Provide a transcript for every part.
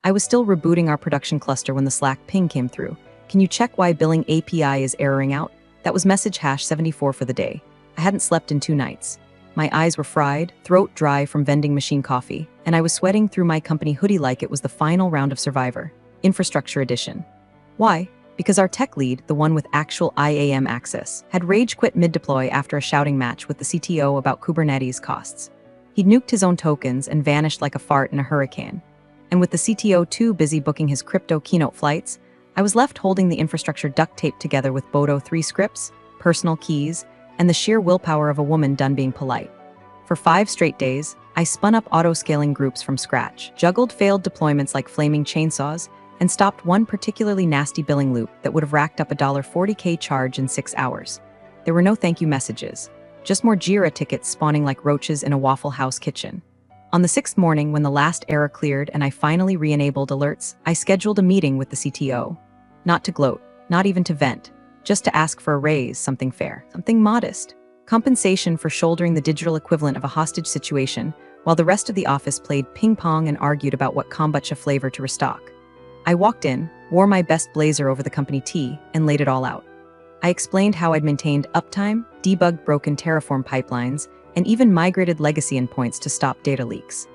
I was still rebooting our production cluster when the Slack ping came through. Can you check why billing API is erroring out? That was message hash 74 for the day. I hadn't slept in 2 nights. My eyes were fried, throat dry from vending machine coffee, and I was sweating through my company hoodie like it was the final round of Survivor. Infrastructure Edition. Why? Because our tech lead, the one with actual IAM access, had rage quit mid-deploy after a shouting match with the CTO about Kubernetes costs. He'd nuked his own tokens and vanished like a fart in a hurricane. And with the CTO too busy booking his crypto keynote flights, I was left holding the infrastructure duct taped together with Bodo 3 scripts, personal keys, and the sheer willpower of a woman done being polite. For 5 straight days, I spun up auto-scaling groups from scratch, juggled failed deployments like flaming chainsaws, and stopped one particularly nasty billing loop that would have racked up a $40K charge in 6 hours. There were no thank you messages, just more Jira tickets spawning like roaches in a Waffle House kitchen. On the 6th morning, when the last error cleared and I finally re-enabled alerts, I scheduled a meeting with the CTO. Not to gloat, not even to vent, just to ask for a raise, something fair, something modest. Compensation for shouldering the digital equivalent of a hostage situation, while the rest of the office played ping-pong and argued about what kombucha flavor to restock. I walked in, wore my best blazer over the company tee, and laid it all out. I explained how I'd maintained uptime, debugged broken Terraform pipelines, and even migrated legacy endpoints to stop data leaks.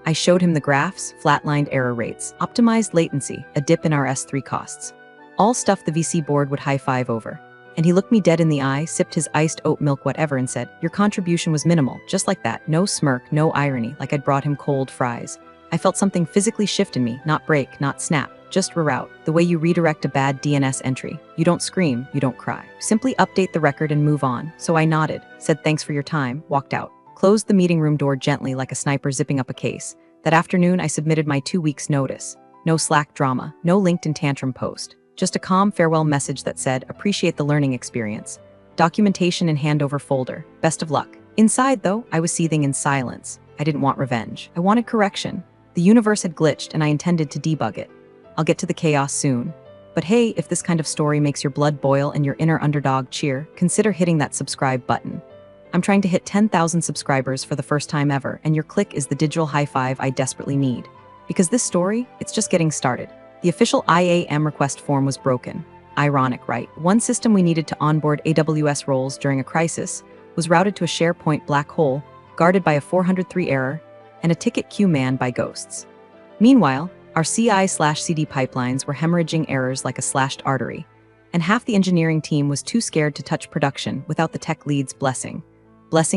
I showed him the graphs, flatlined error rates, optimized latency, a dip in our S3 costs. All stuff the VC board would high-five over. And he looked me dead in the eye, sipped his iced oat milk whatever and said, "Your contribution was minimal," just like that, no smirk, no irony, like I'd brought him cold fries. I felt something physically shift in me, not break, not snap, just reroute, the way you redirect a bad DNS entry. You don't scream, you don't cry. Simply update the record and move on. So I nodded, said thanks for your time, walked out, closed the meeting room door gently like a sniper zipping up a case. That afternoon, I submitted my 2 weeks notice. No Slack drama, no LinkedIn tantrum post. Just a calm farewell message that said, appreciate the learning experience. Documentation in handover folder. Best of luck. Inside, though, I was seething in silence. I didn't want revenge. I wanted correction. The universe had glitched and I intended to debug it. I'll get to the chaos soon. But hey, if this kind of story makes your blood boil and your inner underdog cheer, consider hitting that subscribe button. I'm trying to hit 10,000 subscribers for the first time ever, and your click is the digital high five I desperately need. Because this story, it's just getting started. The official IAM request form was broken. Ironic, right? One system we needed to onboard AWS roles during a crisis was routed to a SharePoint black hole, guarded by a 403 error, and a ticket queue manned by ghosts. Meanwhile, our CI/CD pipelines were hemorrhaging errors like a slashed artery, and half the engineering team was too scared to touch production without the tech lead's blessing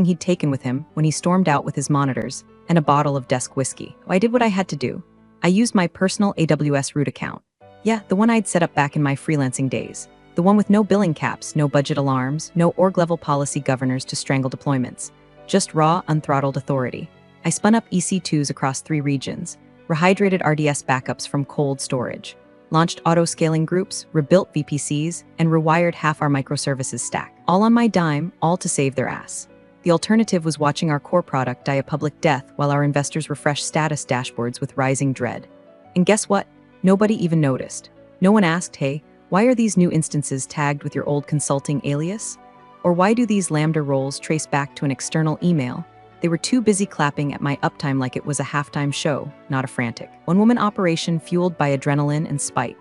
he'd taken with him when he stormed out with his monitors and a bottle of desk whiskey. I did what I had to do. I used my personal AWS root account. Yeah, the one I'd set up back in my freelancing days. The one with no billing caps, no budget alarms, no org-level policy governors to strangle deployments. Just raw, unthrottled authority. I spun up EC2s across 3 regions, rehydrated RDS backups from cold storage, launched auto-scaling groups, rebuilt VPCs, and rewired half our microservices stack. All on my dime, all to save their ass. The alternative was watching our core product die a public death while our investors refresh status dashboards with rising dread. And guess what? Nobody even noticed. No one asked, hey, why are these new instances tagged with your old consulting alias? Or why do these Lambda roles trace back to an external email? They were too busy clapping at my uptime like it was a halftime show, not a frantic one-woman operation fueled by adrenaline and spite.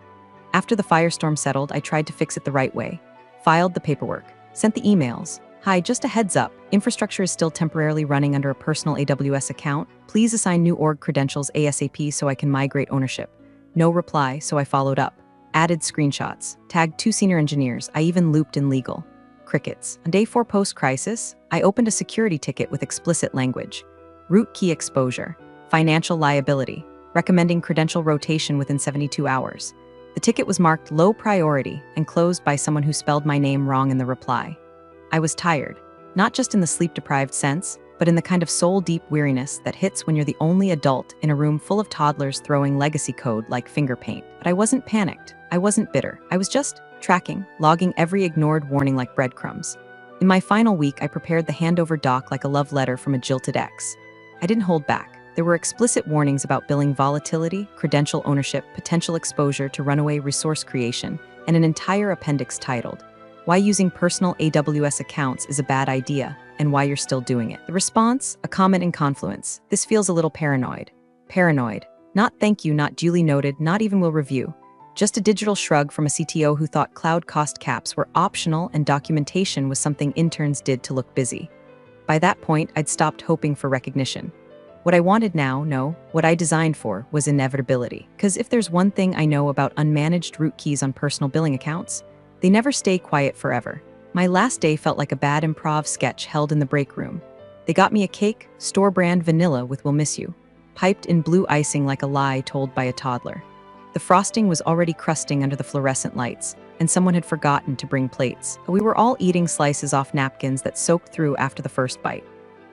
After the firestorm settled, I tried to fix it the right way. Filed the paperwork, sent the emails. Hi, just a heads up, infrastructure is still temporarily running under a personal AWS account. Please assign new org credentials ASAP so I can migrate ownership. No reply, so I followed up. Added screenshots, tagged 2 senior engineers, I even looped in legal. Crickets. On day 4 post-crisis, I opened a security ticket with explicit language. Root key exposure, financial liability, recommending credential rotation within 72 hours. The ticket was marked low priority and closed by someone who spelled my name wrong in the reply. I was tired, not just in the sleep-deprived sense, but in the kind of soul-deep weariness that hits when you're the only adult in a room full of toddlers throwing legacy code like finger paint. But I wasn't panicked. I wasn't bitter. I was just tracking, logging every ignored warning like breadcrumbs. In my final week, I prepared the handover doc like a love letter from a jilted ex. I didn't hold back. There were explicit warnings about billing volatility, credential ownership, potential exposure to runaway resource creation, and an entire appendix titled, Why Using Personal AWS Accounts is a Bad Idea, and Why You're Still Doing It. The response? A comment in Confluence. This feels a little paranoid. Paranoid. Not thank you, not duly noted, not even will review. Just a digital shrug from a CTO who thought cloud cost caps were optional and documentation was something interns did to look busy. By that point, I'd stopped hoping for recognition. What I wanted now, no, what I designed for, was inevitability. Because if there's one thing I know about unmanaged root keys on personal billing accounts, they never stay quiet forever. My last day felt like a bad improv sketch held in the break room. They got me a cake, store-brand vanilla with "We'll miss you," piped in blue icing like a lie told by a toddler. The frosting was already crusting under the fluorescent lights, and someone had forgotten to bring plates. We were all eating slices off napkins that soaked through after the first bite.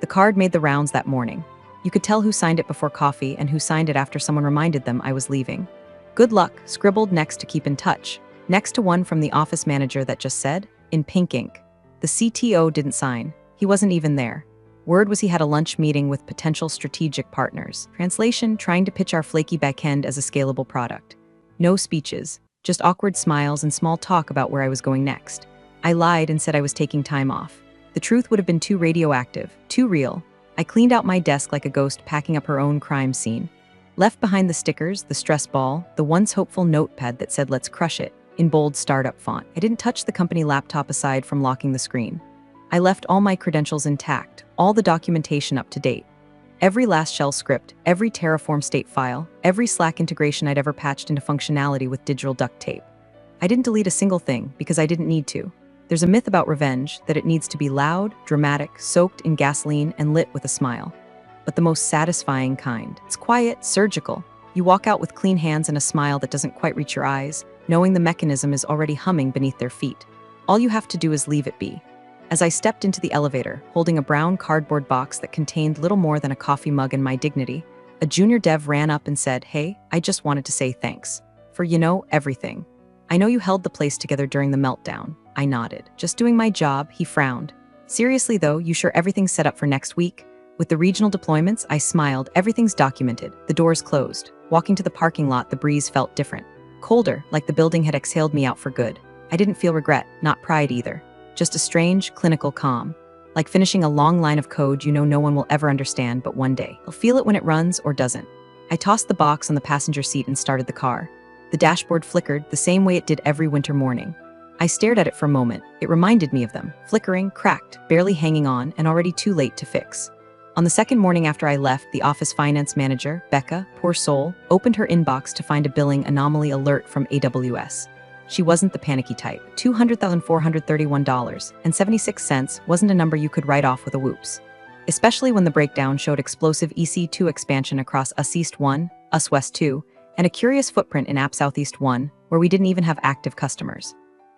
The card made the rounds that morning. You could tell who signed it before coffee and who signed it after someone reminded them I was leaving. "Good luck," scribbled next to keep in touch, next to one from the office manager that just said, in pink ink. The CTO didn't sign. He wasn't even there. Word was he had a lunch meeting with potential strategic partners. Translation, trying to pitch our flaky backend as a scalable product. No speeches, just awkward smiles and small talk about where I was going next. I lied and said I was taking time off. The truth would have been too radioactive, too real. I cleaned out my desk like a ghost packing up her own crime scene. Left behind the stickers, the stress ball, the once hopeful notepad that said "Let's crush it," in bold startup font. I didn't touch the company laptop aside from locking the screen. I left all my credentials intact, all the documentation up to date. Every last shell script, every Terraform state file, every Slack integration I'd ever patched into functionality with digital duct tape. I didn't delete a single thing because I didn't need to. There's a myth about revenge that it needs to be loud, dramatic, soaked in gasoline, and lit with a smile. But the most satisfying kind. It's quiet, surgical. You walk out with clean hands and a smile that doesn't quite reach your eyes, knowing the mechanism is already humming beneath their feet. All you have to do is leave it be. As I stepped into the elevator, holding a brown cardboard box that contained little more than a coffee mug and my dignity, a junior dev ran up and said, "Hey, I just wanted to say thanks. For, everything. I know you held the place together during the meltdown." I nodded. "Just doing my job," he frowned. "Seriously though, you sure everything's set up for next week?" With the regional deployments, I smiled. "Everything's documented. The doors closed." Walking to the parking lot, the breeze felt different. Colder, like the building had exhaled me out for good. I didn't feel regret, not pride either. Just a strange, clinical calm. Like finishing a long line of code you know no one will ever understand, but one day. You'll feel it when it runs or doesn't. I tossed the box on the passenger seat and started the car. The dashboard flickered the same way it did every winter morning. I stared at it for a moment. It reminded me of them. Flickering, cracked, barely hanging on, and already too late to fix. On the second morning after I left, the office finance manager, Becca, poor soul, opened her inbox to find a billing anomaly alert from AWS. She wasn't the panicky type. $200,431.76 wasn't a number you could write off with a whoops. Especially when the breakdown showed explosive EC2 expansion across US East 1, US West 2, and a curious footprint in App Southeast 1, where we didn't even have active customers.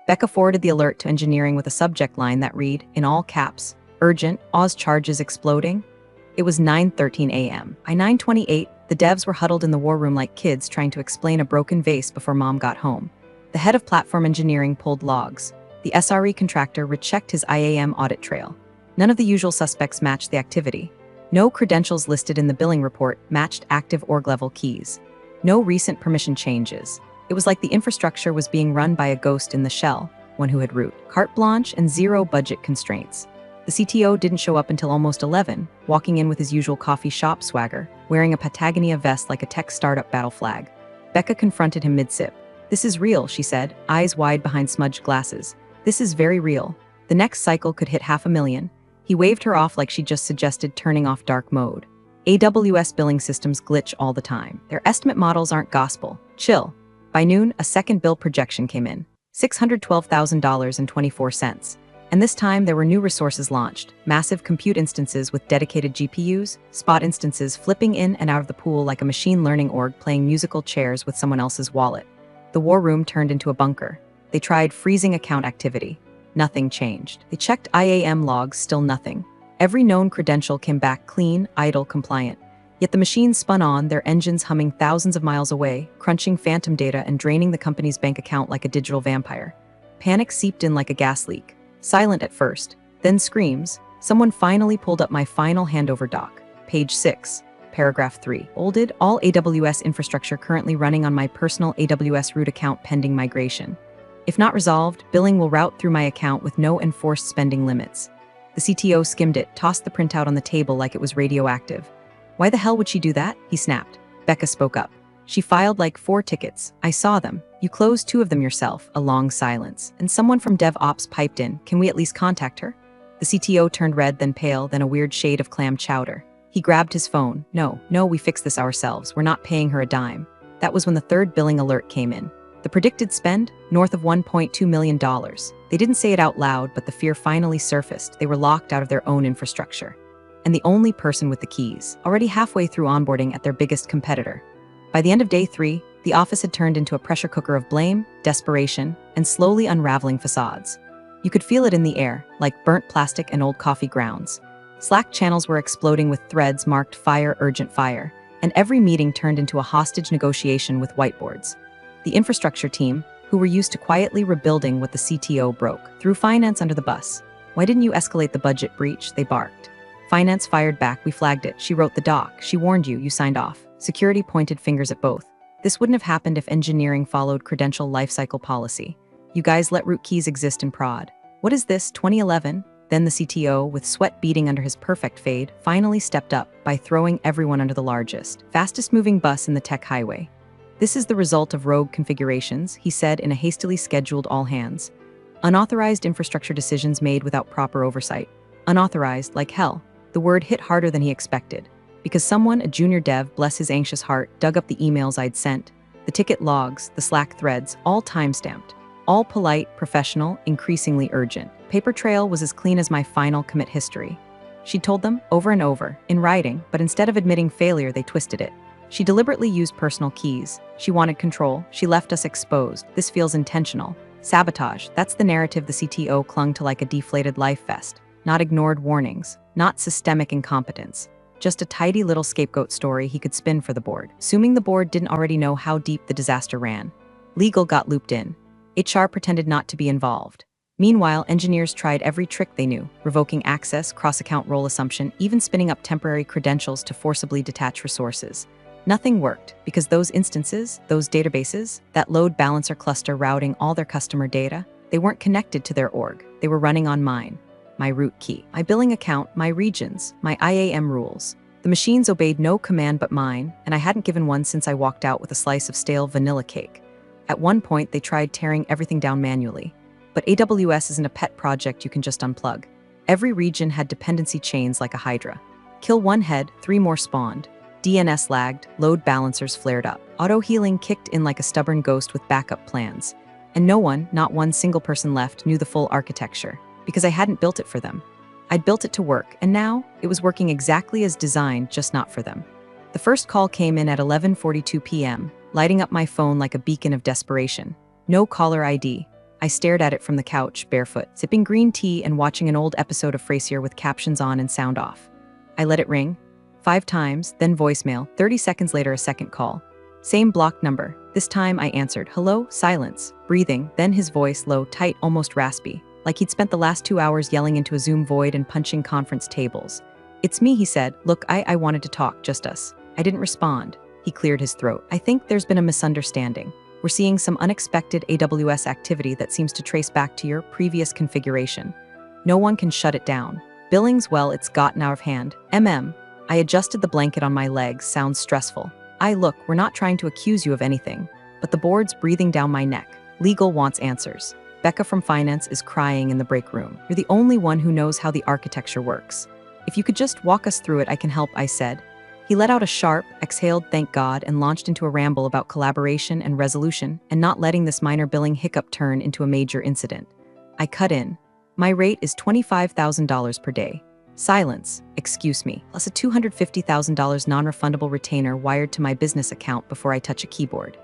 Becca forwarded the alert to engineering with a subject line that read, in all caps, "Urgent, Oz charges exploding." It was 9:13 a.m. By 9:28, the devs were huddled in the war room like kids trying to explain a broken vase before mom got home. The head of platform engineering pulled logs. The SRE contractor rechecked his IAM audit trail. None of the usual suspects matched the activity. No credentials listed in the billing report matched active org-level keys. No recent permission changes. It was like the infrastructure was being run by a ghost in the shell, one who had root, carte blanche, and zero budget constraints. The CTO didn't show up until almost 11, walking in with his usual coffee shop swagger, wearing a Patagonia vest like a tech startup battle flag. Becca confronted him mid-sip. "This is real," she said, eyes wide behind smudged glasses. "This is very real. The next cycle could hit 500,000. He waved her off like she just suggested turning off dark mode. AWS billing systems glitch all the time. Their estimate models aren't gospel. Chill. By noon, a second bill projection came in. $612,000.24. And this time there were new resources launched, massive compute instances with dedicated GPUs, spot instances flipping in and out of the pool like a machine learning org playing musical chairs with someone else's wallet. The war room turned into a bunker. They tried freezing account activity. Nothing changed. They checked IAM logs, still nothing. Every known credential came back clean, idle, compliant. Yet the machines spun on, their engines humming thousands of miles away, crunching phantom data and draining the company's bank account like a digital vampire. Panic seeped in like a gas leak. Silent at first, then screams. Someone finally pulled up my final handover doc. Page 6, paragraph 3. Bolded, all AWS infrastructure currently running on my personal AWS root account pending migration. If not resolved, billing will route through my account with no enforced spending limits. The CTO skimmed it, tossed the printout on the table like it was radioactive. "Why the hell would she do that?" he snapped. Becca spoke up. She filed like 4 tickets. I saw them. You closed 2 of them yourself. A long silence. And someone from DevOps piped in. Can we at least contact her? The CTO turned red, then pale, then a weird shade of clam chowder. He grabbed his phone. No, we fixed this ourselves. We're not paying her a dime. That was when the 3rd billing alert came in. The predicted spend? North of $1.2 million. They didn't say it out loud, but the fear finally surfaced. They were locked out of their own infrastructure. And the only person with the keys, already halfway through onboarding at their biggest competitor. By the end of day 3, the office had turned into a pressure cooker of blame, desperation, and slowly unraveling facades. You could feel it in the air, like burnt plastic and old coffee grounds. Slack channels were exploding with threads marked "Fire, Urgent Fire," and every meeting turned into a hostage negotiation with whiteboards. The infrastructure team, who were used to quietly rebuilding what the CTO broke, threw finance under the bus. Why didn't you escalate the budget breach? They barked. Finance fired back. We flagged it. She wrote the doc. She warned you. You signed off. Security pointed fingers at both. This wouldn't have happened if engineering followed credential lifecycle policy. You guys let root keys exist in prod. What is this, 2011? Then the CTO, with sweat beading under his perfect fade, finally stepped up by throwing everyone under the largest, fastest-moving bus in the tech highway. This is the result of rogue configurations, he said in a hastily scheduled all-hands. Unauthorized infrastructure decisions made without proper oversight. Unauthorized, like hell. The word hit harder than he expected. Because someone, a junior dev, bless his anxious heart, dug up the emails I'd sent. The ticket logs, the Slack threads, all time-stamped. All polite, professional, increasingly urgent. Paper trail was as clean as my final commit history. She told them, over and over, in writing, but instead of admitting failure, they twisted it. She deliberately used personal keys. She wanted control. She left us exposed. This feels intentional. Sabotage, that's the narrative the CTO clung to like a deflated life vest. Not ignored warnings. Not systemic incompetence. Just a tidy little scapegoat story he could spin for the board, assuming the board didn't already know how deep the disaster ran. Legal got looped in. HR pretended not to be involved. Meanwhile, engineers tried every trick they knew, revoking access, cross-account role assumption, even spinning up temporary credentials to forcibly detach resources. Nothing worked, because those instances, those databases, that load balancer cluster routing all their customer data, they weren't connected to their org. They were running on mine. My root key, my billing account, my regions, my IAM rules. The machines obeyed no command but mine, and I hadn't given one since I walked out with a slice of stale vanilla cake. At one point, they tried tearing everything down manually. But AWS isn't a pet project you can just unplug. Every region had dependency chains like a hydra. Kill one head, 3 more spawned. DNS lagged, load balancers flared up. Auto-healing kicked in like a stubborn ghost with backup plans. And no one, not one single person left, knew the full architecture. Because I hadn't built it for them. I'd built it to work, and now, it was working exactly as designed, just not for them. The first call came in at 11:42 p.m., lighting up my phone like a beacon of desperation. No caller ID. I stared at it from the couch, barefoot, sipping green tea and watching an old episode of Frasier with captions on and sound off. I let it ring. 5 times, then voicemail, 30 seconds later a second call. Same blocked number. This time I answered, hello, silence, breathing, then his voice low, tight, almost raspy. Like he'd spent the last 2 hours yelling into a Zoom void and punching conference tables. It's me, he said. Look, I wanted to talk, just us. I didn't respond. He cleared his throat. I think there's been a misunderstanding. We're seeing some unexpected AWS activity that seems to trace back to your previous configuration. No one can shut it down. Billings, well, it's gotten out of hand. I adjusted the blanket on my legs, sounds stressful. Look, we're not trying to accuse you of anything, but the board's breathing down my neck. Legal wants answers. Becca from finance is crying in the break room. You're the only one who knows how the architecture works. If you could just walk us through it, I can help, I said. He let out a sharp, exhaled thank God and launched into a ramble about collaboration and resolution and not letting this minor billing hiccup turn into a major incident. I cut in. My rate is $25,000 per day. Silence, excuse me, plus a $250,000 non-refundable retainer wired to my business account before I touch a keyboard.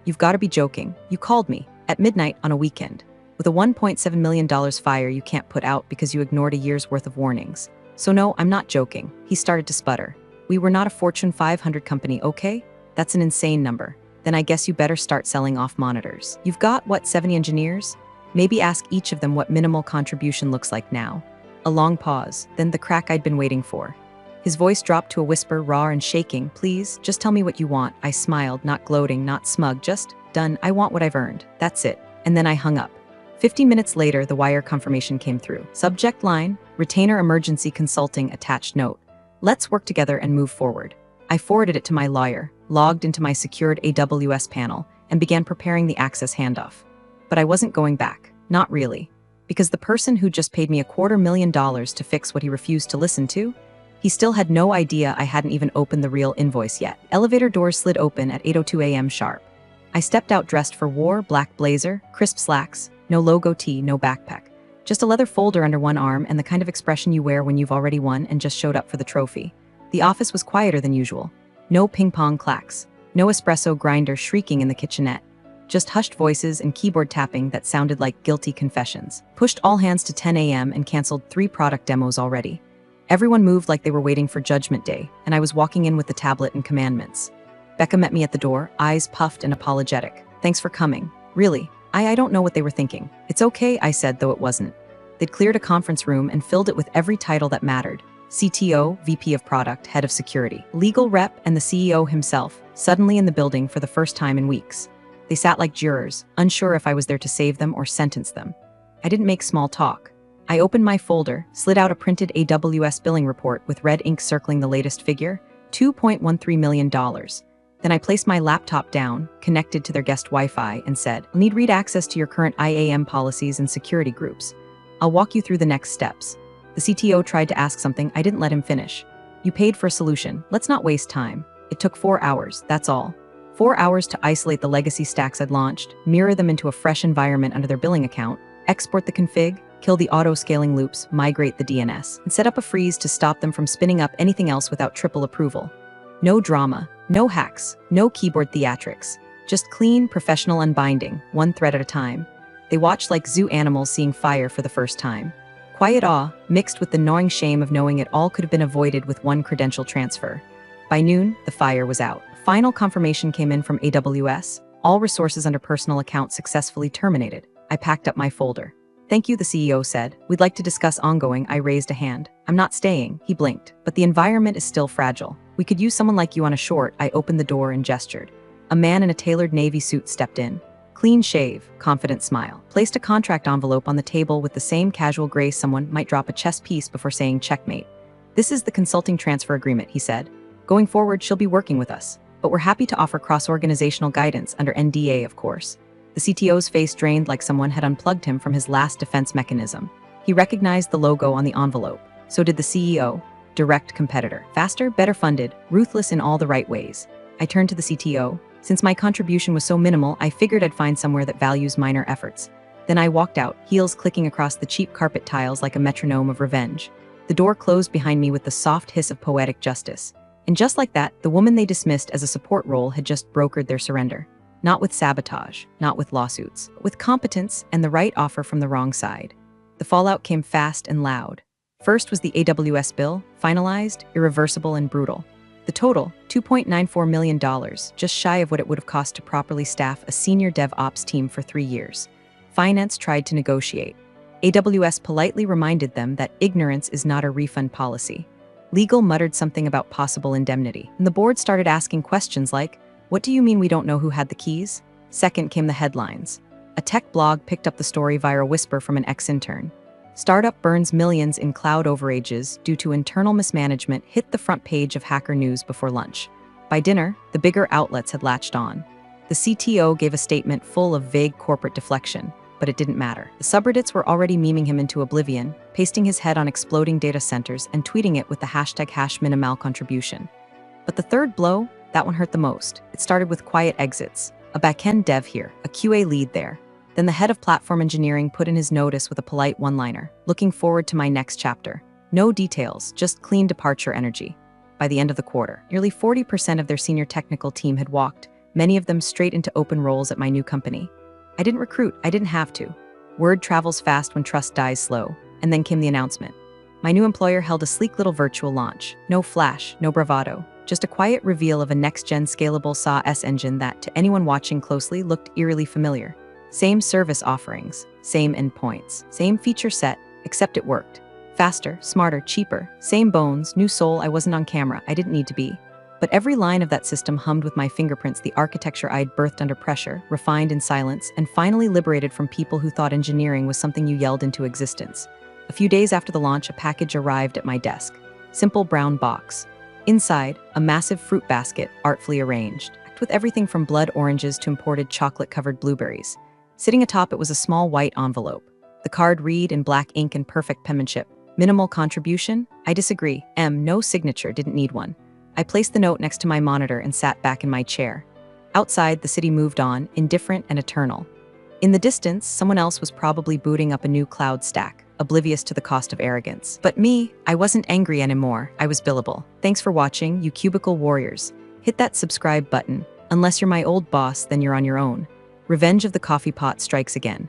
You've got to be joking. You called me, at midnight on a weekend, with a $1.7 million fire you can't put out because you ignored a year's worth of warnings. So no, I'm not joking. He started to sputter. We were not a Fortune 500 company, okay? That's an insane number. Then I guess you better start selling off monitors. You've got, what, 70 engineers? Maybe ask each of them what minimal contribution looks like now. A long pause, then the crack I'd been waiting for. His voice dropped to a whisper, raw and shaking. Please, just tell me what you want. I smiled, not gloating, not smug, just, done. I want what I've earned. That's it. And then I hung up. 50 minutes later, the wire confirmation came through. Subject line, retainer emergency consulting attached note. Let's work together and move forward. I forwarded it to my lawyer. logged into my secured AWS panel, and began preparing the access handoff. But I wasn't going back. Not really. Because the person who just paid me $250,000 to fix what he refused to listen to, he still had no idea I hadn't even opened the real invoice yet. Elevator doors slid open at 8:02 a.m. sharp. I stepped out dressed for war, black blazer, crisp slacks, no logo tee, no backpack. Just a leather folder under one arm and the kind of expression you wear when you've already won and just showed up for the trophy. The office was quieter than usual. No ping-pong clacks. No espresso grinder shrieking in the kitchenette. Just hushed voices and keyboard tapping that sounded like guilty confessions. Pushed all hands to 10 a.m. and canceled 3 product demos already. Everyone moved like they were waiting for Judgment Day, and I was walking in with the tablet and commandments. Becca met me at the door, eyes puffed and apologetic. Thanks for coming. Really, I don't know what they were thinking. It's okay, I said, though it wasn't. They'd cleared a conference room and filled it with every title that mattered. CTO, VP of Product, Head of Security, Legal Rep, and the CEO himself, suddenly in the building for the first time in weeks. They sat like jurors, unsure if I was there to save them or sentence them. I didn't make small talk. I opened my folder, slid out a printed AWS billing report with red ink circling the latest figure, $2.13 million. Then I placed my laptop down, connected to their guest Wi-Fi, and said, "Need read access to your current IAM policies and security groups. I'll walk you through the next steps." The CTO tried to ask something, I didn't let him finish. "You paid for a solution, let's not waste time." It took 4 hours, that's all. 4 hours to isolate the legacy stacks I'd launched, mirror them into a fresh environment under their billing account, export the config, kill the auto-scaling loops, migrate the DNS, and set up a freeze to stop them from spinning up anything else without triple approval. No drama, no hacks, no keyboard theatrics. Just clean, professional unbinding, one thread at a time. They watched like zoo animals seeing fire for the first time. Quiet awe, mixed with the gnawing shame of knowing it all could have been avoided with one credential transfer. By noon, the fire was out. Final confirmation came in from AWS. All resources under personal account successfully terminated. I packed up my folder. "Thank you," the CEO said. "We'd like to discuss ongoing." I raised a hand. "I'm not staying," he blinked. "But the environment is still fragile. We could use someone like you on a short." I opened the door and gestured. A man in a tailored navy suit stepped in. Clean shave, confident smile. Placed a contract envelope on the table with the same casual grace someone might drop a chess piece before saying checkmate. "This is the consulting transfer agreement," he said. "Going forward, she'll be working with us. But we're happy to offer cross-organizational guidance under NDA, of course." The CTO's face drained like someone had unplugged him from his last defense mechanism. He recognized the logo on the envelope. So did the CEO. Direct competitor. Faster, better funded, ruthless in all the right ways. I turned to the CTO. Since my contribution was so minimal, I figured I'd find somewhere that values minor efforts. Then I walked out, heels clicking across the cheap carpet tiles like a metronome of revenge. The door closed behind me with the soft hiss of poetic justice. And just like that, the woman they dismissed as a support role had just brokered their surrender. Not with sabotage, not with lawsuits, but with competence and the right offer from the wrong side. The fallout came fast and loud. First was the AWS bill, finalized, irreversible, and brutal. The total, $2.94 million, just shy of what it would have cost to properly staff a senior DevOps team for 3 years. Finance tried to negotiate. AWS politely reminded them that ignorance is not a refund policy. Legal muttered something about possible indemnity, and the board started asking questions like, "What do you mean we don't know who had the keys?" Second came the headlines. A tech blog picked up the story via a whisper from an ex-intern. "Startup burns millions in cloud overages due to internal mismanagement" hit the front page of Hacker News before lunch. By dinner, the bigger outlets had latched on. The CTO gave a statement full of vague corporate deflection, but it didn't matter. The subreddits were already memeing him into oblivion, pasting his head on exploding data centers and tweeting it with the hashtag #minimalcontribution. But the third blow, that one hurt the most. It started with quiet exits. A backend dev here, a QA lead there. Then the head of platform engineering put in his notice with a polite one-liner. "Looking forward to my next chapter." No details, just clean departure energy. By the end of the quarter, nearly 40% of their senior technical team had walked, many of them straight into open roles at my new company. I didn't recruit, I didn't have to. Word travels fast when trust dies slow. And then came the announcement. My new employer held a sleek little virtual launch. No flash, no bravado. Just a quiet reveal of a next-gen scalable SaaS engine that, to anyone watching closely, looked eerily familiar. Same service offerings, same endpoints, same feature set, except it worked. Faster, smarter, cheaper, same bones, new soul. I wasn't on camera, I didn't need to be. But every line of that system hummed with my fingerprints, the architecture I'd birthed under pressure, refined in silence, and finally liberated from people who thought engineering was something you yelled into existence. A few days after the launch, a package arrived at my desk. Simple brown box. Inside, a massive fruit basket, artfully arranged, packed with everything from blood oranges to imported chocolate-covered blueberries. Sitting atop it was a small white envelope. The card read in black ink and perfect penmanship. Minimal contribution? I disagree. No signature, didn't need one. I placed the note next to my monitor and sat back in my chair. Outside, the city moved on, indifferent and eternal. In the distance, someone else was probably booting up a new cloud stack, oblivious to the cost of arrogance. But me, I wasn't angry anymore. I was billable. Thanks for watching, you cubicle warriors. Hit that subscribe button. Unless you're my old boss, then you're on your own. Revenge of the coffee pot strikes again.